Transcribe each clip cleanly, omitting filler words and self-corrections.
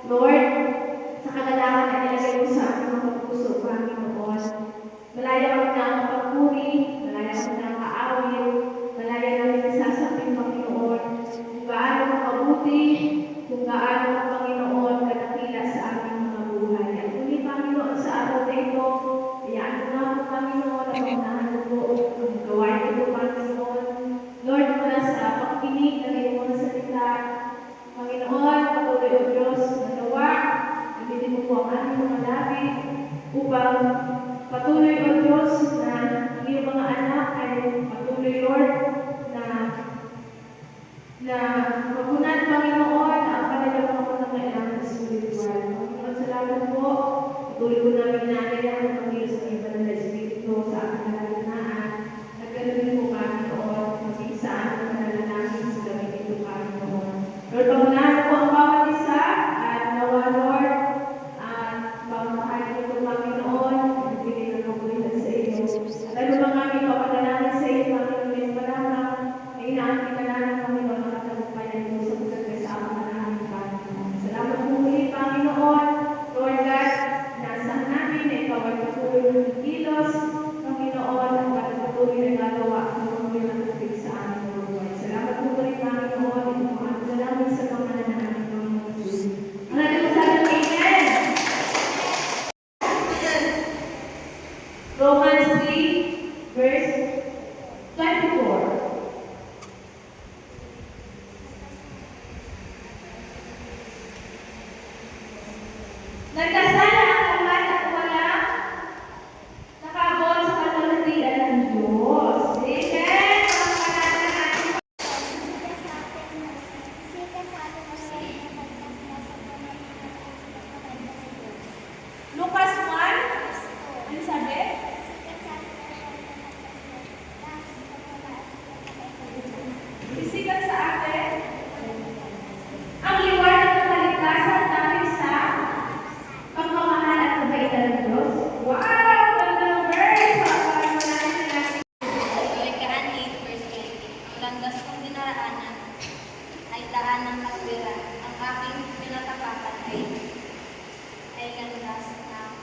Lord, sa kagalakan na nilagay mo sa aming mga puso, Panginoon, malaya kami na ang pagpuri, malaya kami na ang kaawit, malaya namin isasapin, Panginoon, kung gaano ka mabuti, kung gaano ka, Panginoon, kadakila sa aming mga buhay. At ngunit, Panginoon, sa araw na ito, hayaan mo na ako, Panginoon, ang unahan mo ang gawain ito, Panginoon. Lord, mula sa pagkinig ng iyong mga salita, Panginoon, patuloy o Diyos, nagawa, nabili mo po ang aming mga labi upang patuloy o Diyos na ang iyong mga anak ay patuloy, Lord, na magunan, Panginoon, ang kanilang mga pangangailangan sa spiritual. Panginoon, salamat po. Patuloy ko namin natin ang pag-ilos ng iba ng Espiritu sa aking nalalanaan. Nagkaroon po, Panginoon, mag-iisaan ang nalalangin sa gabi ito, Panginoon. Lord, pangunahan po ang bawat isa at nawa, Lord, at pamamahalin ito, Panginoon, at bigay ng kabulitan sa iyo. At ano bang aming papadalangin sa iyo, Panginoon, may palamang na inaangkin ka na ng Panginoon ang katagumpayan mo sa pagkakay sa aming namin, Panginoon. Salamat po muli, Panginoon, Lord God, naasahan namin na ikaw ay patuloy ng kilos, Panginoon, at patuloy na gagawa ng mga pinatupig sa aming buhay. Salamat po muli, Panginoon, ito po ang salamat sa pangalan ng aming Panginoon Jesus. Ang ating usapan, Amen! Romans 3, verse 24. Nagkasala ang lahat at walang nakaabot sa kaluwalhatian ng Diyos. Amen! Lucas 1, ano sabi? Isikat sa atin ang liwanag ng kaligtasan natin sa pagmamahal at kabaitan ng Diyos. Wow! Gandang verse! Pagkakalma natin natin. Balikaan 8 verse 20. Ang landas kong dinaraanan ay daan ng katwiran. Ang aking pinatapakan ay landas ng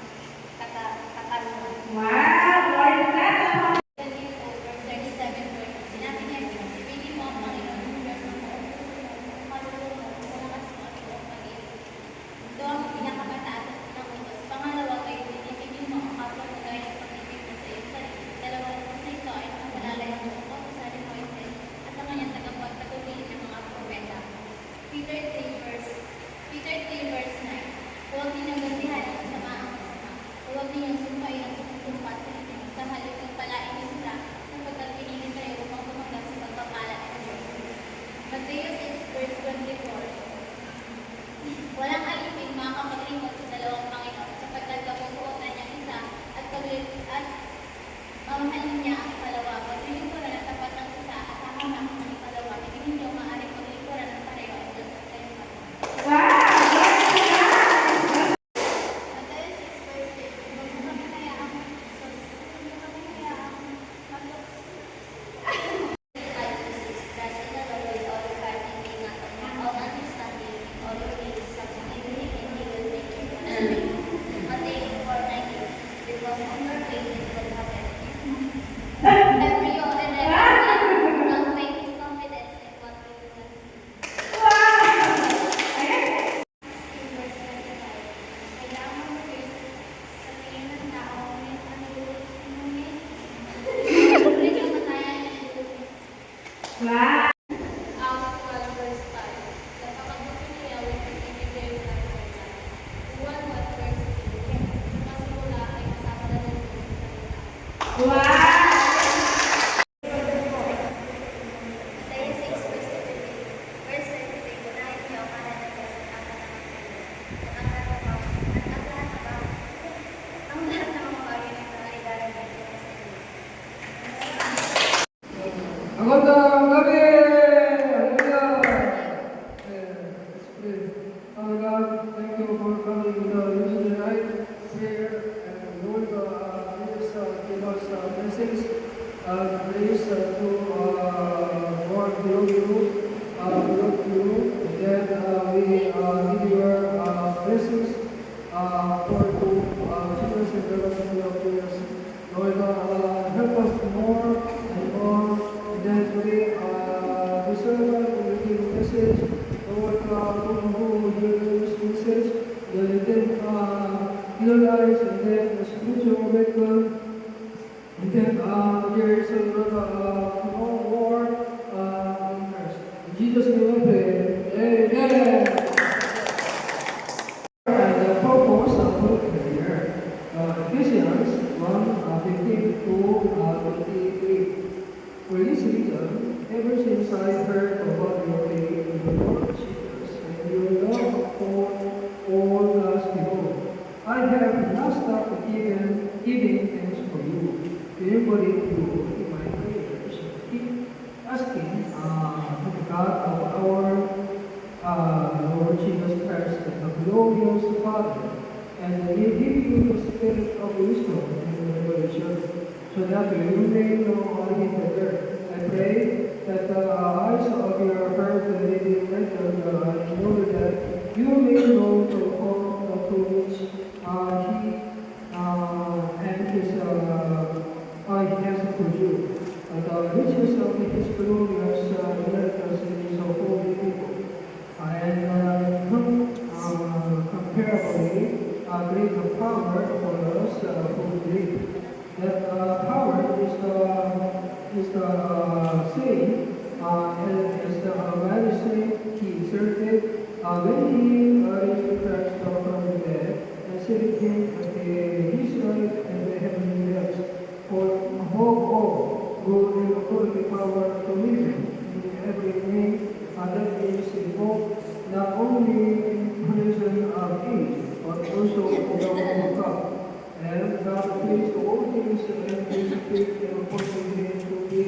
katarungan. Wow! Lord God! Verse 37 verse. Sinabi niya, ibigin mo ang Panginoon ng Diyos mo. Kalulong mo, sa lakas mo at iyong pag-ibig. Ito ang pinakamataas ng utos. Pangalawa ay ibigin mo ang kapwa mo gaya ng pag-ibig mo sa iyong sarili. Dalawang utos na ito ay nakasalalay ang buong utusan ni Moises at sa kanyang tagapagpatuloy ng mga propeta. Peter 3 verse 9. Huwag ninyong gantihan ang masama ang masama. Huwag ninyong sumpain ang sumpa sa inyo. Sa halip ng palain niyo sila sapagkat pinili kayo upang tumanggap sa pagpapala ng Diyos. Matthew 6 verse 24. Walang alipin makakapaglingkod sa dalawang Panginoon sapagkat kapupuotan niya isa at mamahalin niya ang ikalawa. Paglilingkuran ang tapat ng isa at hahamak ng ikalawa. Hindi ninyo maaaring paglilingkuran ng pareho ang Diyos at kayong kapwa. Wow! Matthew 6 verse 8. Huwag mo kami hayaang Trust in the Lord with all your heart and lean not on your own understanding. In all your ways submit to Him and He will make your path straight. Matthew 4:19. Because on your faith it will happen. Every old and every long faith is confidence in what we do not see. Verse 25. Kailangan mo sa tingin ng tao ngunit ang ngunit ngunit ang matayan ng ngunit. Wow! Acts 12 verse 5. Napakabuti niya with pagkikigay ng pagkakita. 1 verse 2. Sa simula ay kasama na ng Diyos sa salita. Wow! Matthew 6 verse 17. Verse 23. Unahin niyo ang mahal ng Diyos at ang lahat ng mga bagay na ito ay darating sa inyo. Magandang gabi! Hallelujah! Let's pray. Father God, thank you for coming to night prayer. And Lord, please give us blessings and grace to more below you. And then we deliver blessings for children and development of years. Lord, help us more and more. And then today, the servant will give a message. Lord, who will hear this message, then heal eyes and then the spiritual awakening. And then there is a lot of no war in Christ. In Jesus' name we pray. Amen. And the purpose of the prayer. Ephesians 1:15 to 23. For this reason, ever since I heard about your faith in the Lord Jesus and your love for all God's people, I have not stopped giving thanks for you. To everybody who in my prayers, keep asking the God of our Lord Jesus Christ, the glorious Father, and He give you the spirit of wisdom and revelation, so that you may know Him better. I pray that the eyes of your heart may be enlightened, in order that you may know the hope to which He has put you. The riches of His glorious inheritance in His holy people, and comparably greater power for us who believe. That power is the same as the very same He exerted when He raised Christ from the dead and seated Him at His right in the heavenly realms. For all good and authority power dominion in every name that is invoked, not only in present age, but also in the world of God. And God placed all things and His faith and appointed Him to be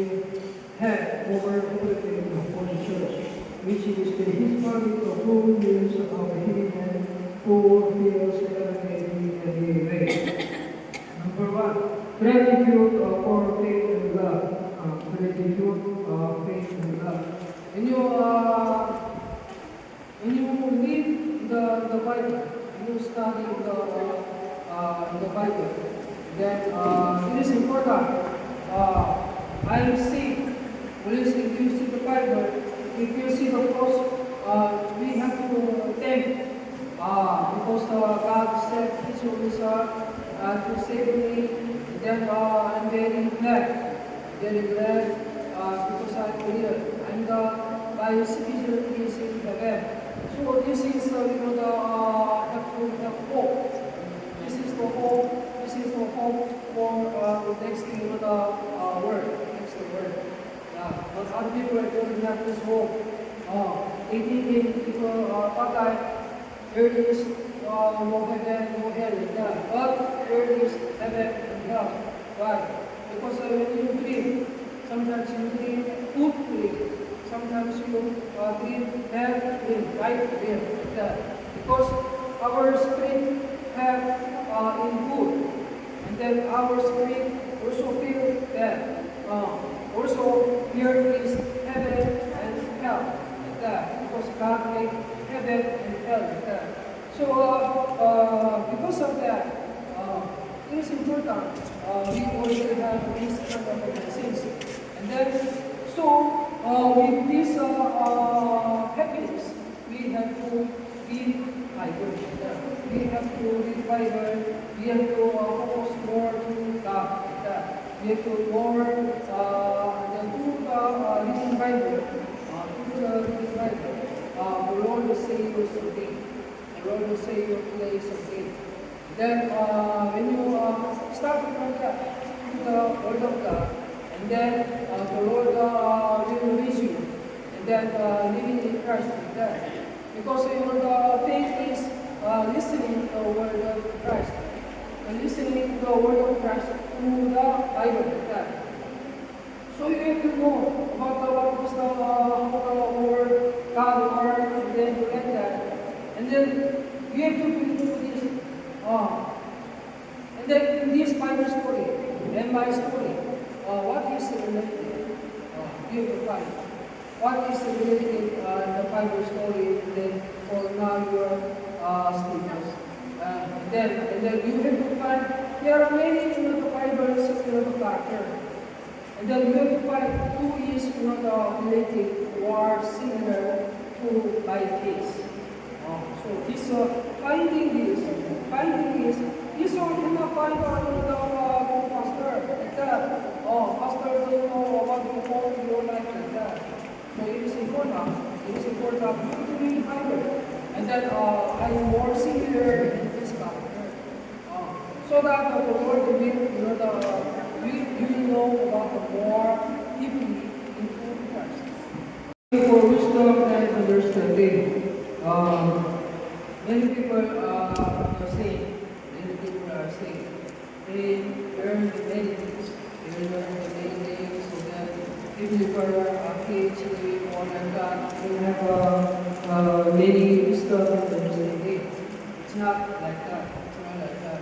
head over everything for the church, which is His body, the whole is of Him and who fills every way. Number one, gratitude for faith and love. Gratitude, faith and love. When you read the Bible, you study the Bible, then it is important. I see, please, if you see the Bible, if you see the cross, we have to thank, because God said His only Son to save me. And then I'm very glad because I believe, and my citizen is in heaven. So this is the have hope. This is the hope. This is the hope for next word. Next word. But other people don't have this hope. They think people baptized, there is no heaven, no hell. But there is heaven and hell. Why? Because when you dream, sometimes you dream good dream, sometimes you dream bad dream, right dream. Because our spirit have in food, and then our spirit also feel that. Also, here is heaven and hell, like that. Because God made heaven and hell, like that. So, because of that, it is important. We already have this kind of things, and then with this happiness, we have to read Bible. We have to read Bible. We have to focus more to God. We have to more reading Bible. The Lord will say you something. The Lord will say you play something. Then when you start from that to the Word of God, and then the Lord will raise you, and then living in Christ like that. Because your faith is listening to the Word of Christ, and listening to the Word of Christ through the Bible like that. So you have to know about what is the Word, God Word, and then you like that. And then you have to do this. And then in this Bible story, and my story, what is related? You have to find. What is related in the Bible story? And then for now you are stages. And then you have to find, there are many, the fibers, the factor. And then you have to find who is, related or similar to my case. So this finding this one cannot find the pastor like that. Pastor don't know about the whole your life like that. So it is important. It is important to be finder. And then I am more similar in this factor. So that the Lord will, you know about the more deeply into Christ. For wisdom and understanding. Many people are saying, they learn the many things. They learn the many things, so that if you are PhD or like that, you have many wisdom and understanding. It's not like that. It's not like that.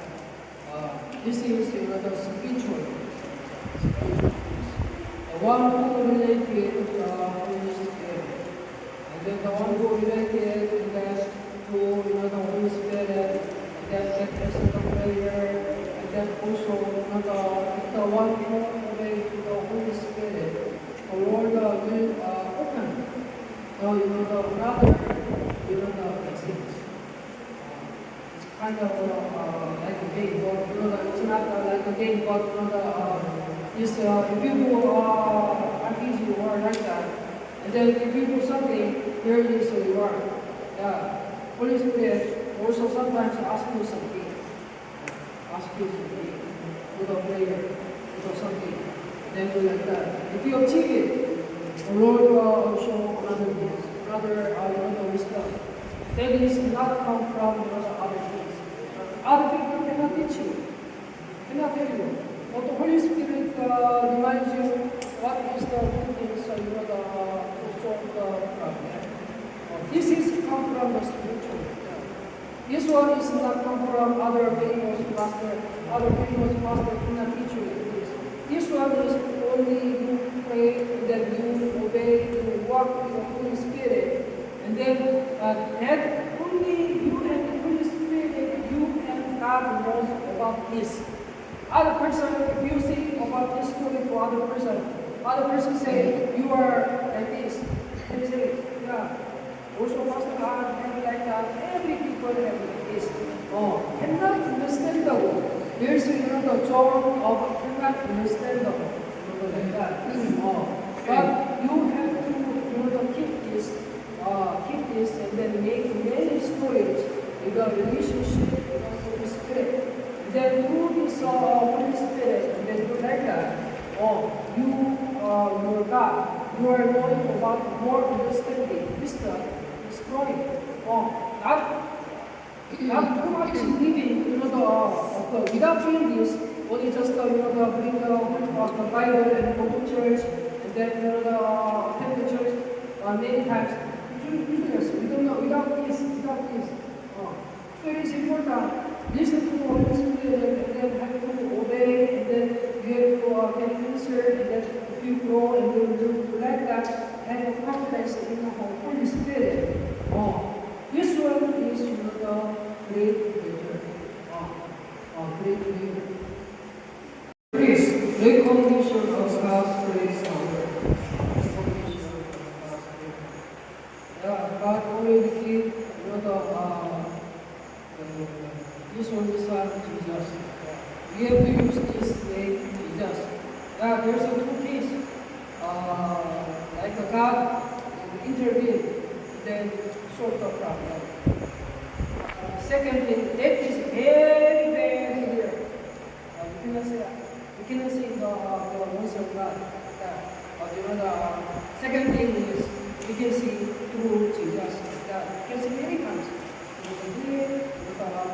This is the spiritual. The one who related with the Holy Spirit. And then the one who related with that to the Holy Spirit, and then that person of prayer, and then also the one who related to the Holy Spirit. The Lord will open another blessings. It's kind of like a game, but it's not like a game, but if you do RPG or like that, and then if you do something, here it is a reward. Yeah. Holy Spirit also sometimes ask you something. With a prayer, with something. Then do like that. If you achieve it, the Lord will show another gifts, another wisdom. That is not come from other things. Other people cannot teach you, cannot tell you. But the Holy Spirit reminds you what is the good things to solve the problem. This is come from the spiritual. This one is not come from other famous master. Other famous master cannot teach you this. This one is only you pray, and then you obey, you walk with the Holy Spirit, and then that only you and the Holy Spirit, you and God knows about this. Other person, if you say about this story to other person say, you are like this. They say, yeah. Also, Pastor God, and like that, every people have like this. Cannot understandable. There's the charm of cannot understandable. Like that. But you have to keep this, and then make many stories with the relationship with the Holy Spirit. Then through this Holy Spirit, and then do like that, your God, you are knowing about more understanding, wisdom is growing. Not too much living, without doing this, only just bring the Bible and go to church, and then attend the church many times. We don't know without this. So it is important. Listen to the Holy Spirit, and then have to obey, and then you have to get answered, and then if you grow and you do like that, have a confidence in the Holy Spirit. This one is the great leader. Great leader. Please, recognition of God's grace power. Yeah, God already gave this one is Jesus. We have to use this name Jesus. Yeah, there's a two case. Like a God intervene, then sort of problem. Second thing, that is very, very clear. We cannot say the voice of God. But the second thing is we can see through Jesus. We can see many times.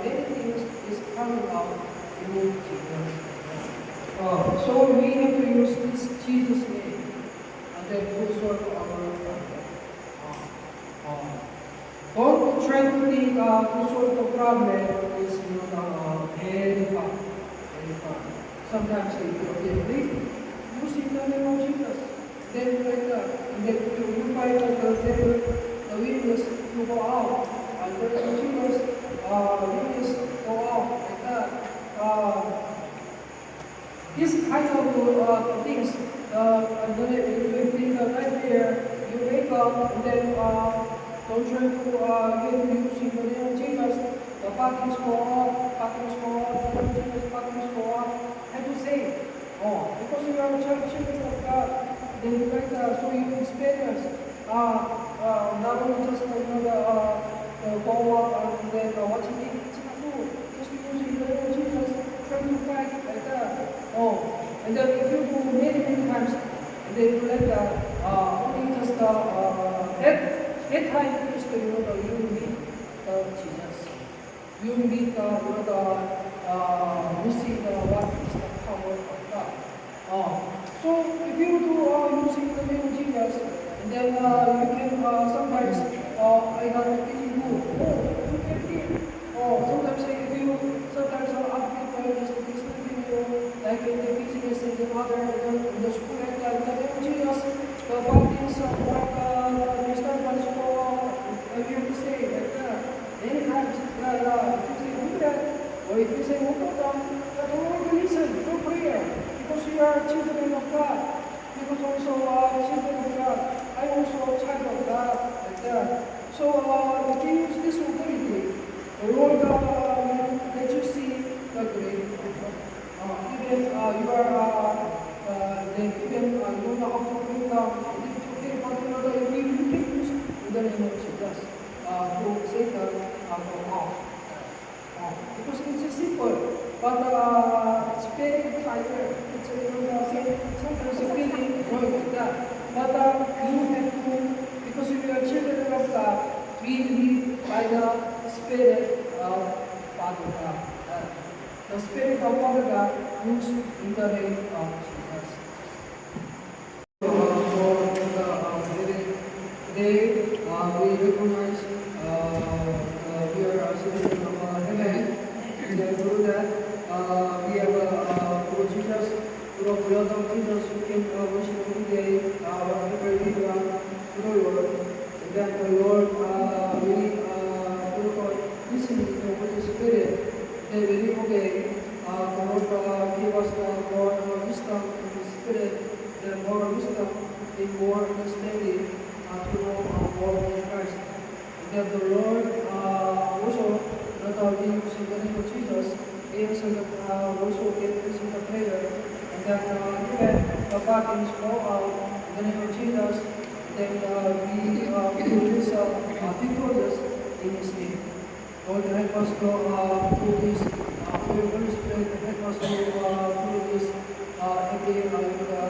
Many things is coming out through Jesus. So we have to use this Jesus name, and then put sort of our don't try to think to solve the problem is very far. Sometimes you see the name of Jesus, then like that, and then you find that the devil, the weakness to go out, and then Jesus kind of things, and then you think right there, you wake up and then don't try to get using the name of Jesus. The parties go up, parties go up, parties go up. And to say, oh, because you are a children of God, then you like so you experience not only just go up and then watching it, just using the name of Jesus, trying to fight like that. Oh, and then if you do many times, and then you like only just that time is you meet Jesus. You meet receive what is the power of God. So if you do using the name of Jesus, and then you can sometimes I got a feeling good. Oh, you can feel. Oh, sometimes if you sometimes other people just listening to you, like in the business and the other in the school and the name of Jesus, the bodies of what the disturbance for you have to say like that. Many times if you say do that, or if you say the Lord will listen through prayer, because we are children of God. Because also children of God, I also a child of God like that. So if you use this authority, the Lord will let you see the great. Even you are then even you don't know how to bring down. It's okay, but if you can use in the name of Jesus to Satan from off. Because it's simple, but it's very higher. It's sometimes a feeling like that. But you have to, because we are children of God, we live by the Spirit of Father God. The Spirit of Father God moves in the name of Jesus. Today, we recognize we are citizens of heaven. And through that, we have Lord Jesus, through the blood of Jesus, we can worship every day, whatever we do to the Lord. And then the Lord, we listening to the Holy Spirit, then when we obey, the Lord give us the more wisdom in the Spirit, the more wisdom, the more understanding to know more of Christ. And then the Lord also, not we use the name of Jesus, we also get answer the prayer, and then even the bodies go out in the name of Jesus, then we do this victorious in His name. Lord, help us go through this, through your Holy Spirit, help us go through this every day with your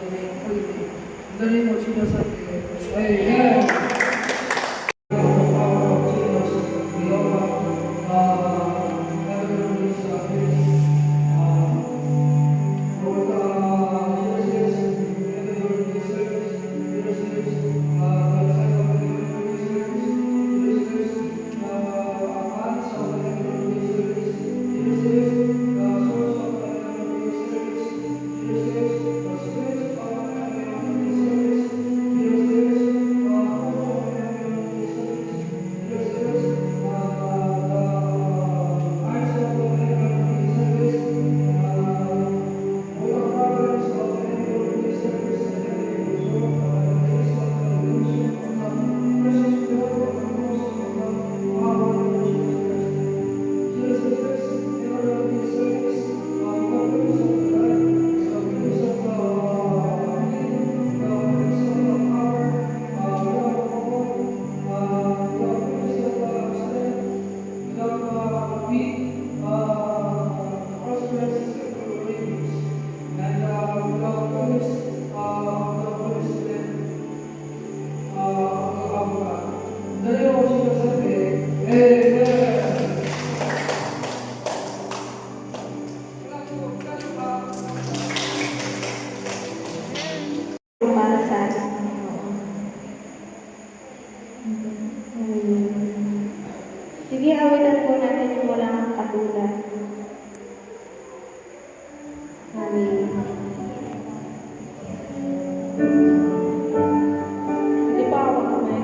the name of holy name. In the name of Jesus, I pray. Amen. Para sa ating Panginoon. Sige, awitan po natin yung walang katulad. Hallelujah. Hindi pa ako kamay.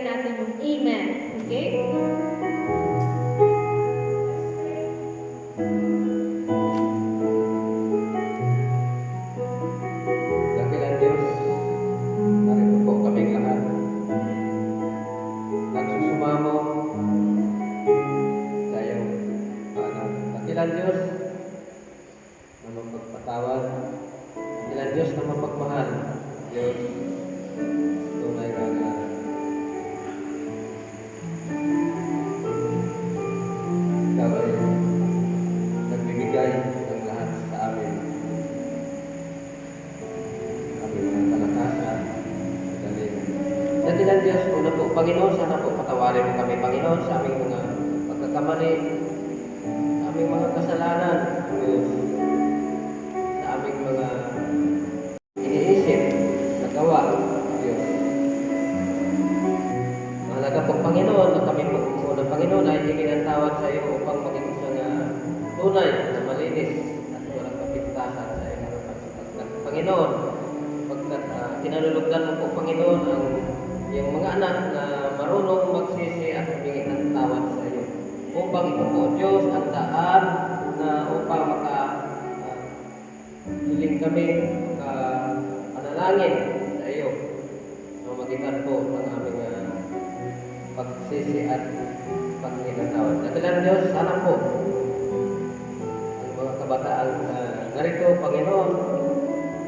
natin yung Amen. Okay? Dakilan Diyos, narito po kaming lahat. Nagsusumamo sa iyong paanan. Dakilan Diyos na mapagpatawad. Dakilan Diyos na mapagmahal. Diyos, tunay na ikaw ay nagbibigay ng lahat sa amin. Aming mga kalakasan, galing. Dakilan Diyos, una po, Panginoon, sana po patawarin mo kami, Panginoon, sa aming mga pagkakamali, sa aming mga kasalanan, Diyos, sa aming mga iniisip, nagawa, Diyos. Mahalaga po, Panginoon, na kami po, unang Panginoon, ay hingin ang tawad sa iyo upang maging isang tunay na malinis at walang kapintasan sa iyong harapan sapagkat, Panginoon, pagkat kinalulugdan mo po, Panginoon, ang yung mga anak na marunong magsisi at humingi ng tawad sa iyo. Upang ito po, Diyos, ang daan na upang hiling kami panalangin sa iyo. Magitan po ng aming pagsisi at paghingi ng tawad. Dakilan Diyos, sana po ang mga kabataan narito, Panginoon,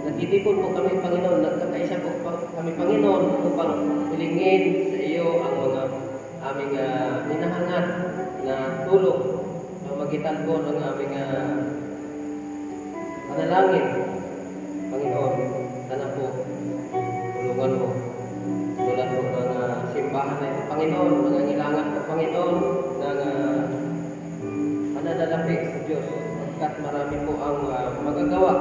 nagtitipon po kami, Panginoon, nagkakaisa po kami, Panginoon, upang hilingin sa iyo ang mga aming minahangad na tulong na magitan po ng aming panalangin. Panginoon, sana po tulungan mo. Tulad po ng simbahan na ito, Panginoon, nangangailangan po, Panginoon, ng pananalapig sa Diyos. Pagkat marami po ang magagawa.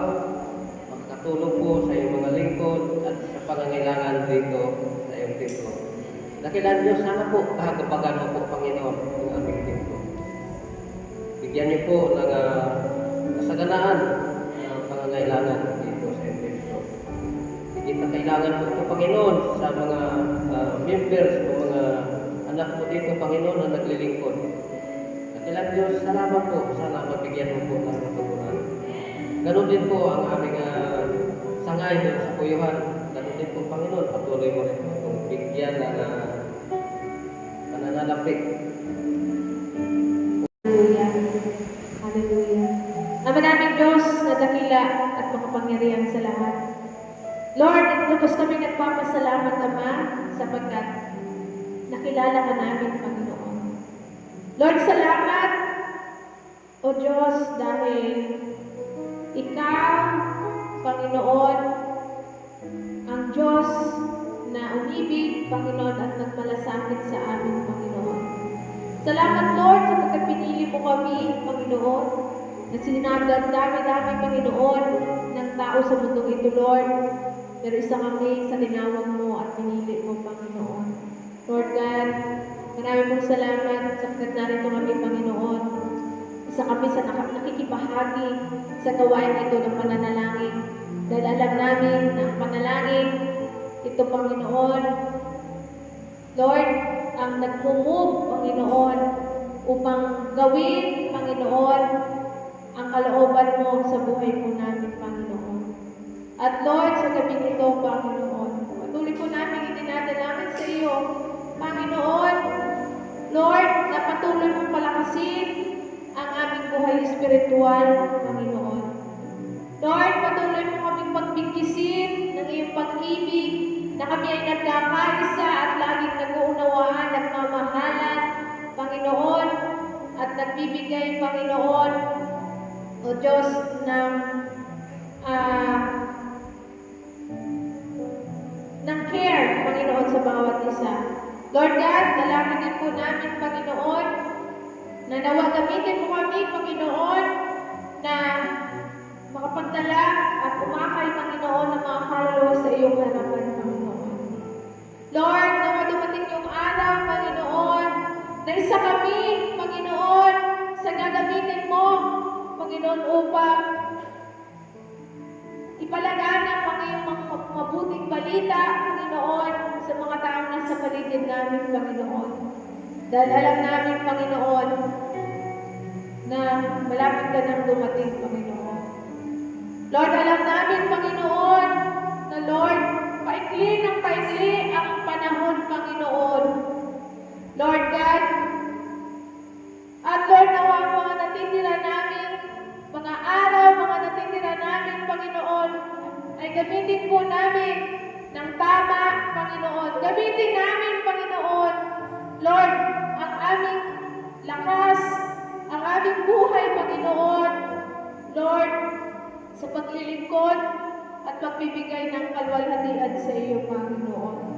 Makakatulong po sa iyong mga lingkod at sa pangangailangan dito sa iyong templo. Dakilan Diyos, sana po kagapagan mo po, Panginoon, ang aming templo. Bigyan niyo po ng kasaganaan ng pangangailangan dito sa iyong templo. Kita kailangan po ito, Panginoon, sa mga members o mga anak mo dito, Panginoon, na naglilingkod. Dakilan Diyos, salamat po. Sana mabigyan mo po ng katugunan. Ganon din po ang aming sangay doon sa kuyuhan. Ganon din po, Panginoon, patuloy mo rin itong bigyan ng pananalapig. Hallelujah. Hallelujah. Naman namin Diyos na dakila at makapangyarihan sa lahat. Lord, lubos kami nagpapasalamat, Ama, sapagkat nakilala ka namin, Panginoon. Lord, salamat, O Diyos, dahil Ikaw, Panginoon, ang Diyos na umibig, Panginoon, at nagmalasakit sa amin, Panginoon. Salamat, Lord, sapagkat pinili mo kami, Panginoon, na sinabdan dami-dami, Panginoon, ng tao sa mundong ito, Lord. Pero isa kami sa tinawag mo at pinili mo, Panginoon. Lord God, marami pong salamat sapagkat narito kami, Panginoon. Isa kami sa nakikibahagi sa gawain ito ng pananalangin. Dahil alam namin na ang panalangin, ito, Panginoon, Lord, ang nagmumove, Panginoon, upang gawin, Panginoon, ang kalooban mo sa buhay po namin, Panginoon. At Lord, sa gabing ito, Panginoon, patuloy po namin itinadalaman sa iyo, Panginoon. Lord, na patuloy mong palakasin ang aming buhay espiritual, Panginoon. Lord, patuloy mo kaming pagbigkisin ng iyong pag-ibig na kami ay nagkakaisa at laging nag-uunawaan at mamahalan, Panginoon, at nagbibigay, Panginoon, O Diyos, ng care, Panginoon, sa bawat isa. Lord God, dalangin din po namin, Panginoon, na nawa gamitin mo kami, Panginoon, na makapagdala at umakay, Panginoon, ng mga kaluluwa sa iyong harapan, Panginoon. Lord, nawa dumating yung araw, Panginoon, na isa kami, Panginoon, sa gagamitin mo, Panginoon, upang ipalaganap ang iyong mga mabuting balita, Panginoon, sa mga taong nasa paligid namin, Panginoon. Dahil alam namin, Panginoon, na malapit ka nang dumating, Panginoon. Lord, alam namin, Panginoon, na Lord, paikli ng paikli ang panahon, Panginoon. Lord God, at Lord, nawa ang mga natitira namin, mga araw, mga natitira namin, Panginoon, ay gamitin po namin ng tama, Panginoon. Gamitin namin, Panginoon, Lord, ang aming lakas, ang aming buhay, Panginoon, Lord, sa paglilingkod at pagbibigay ng kalwalhatian sa iyo, Panginoon.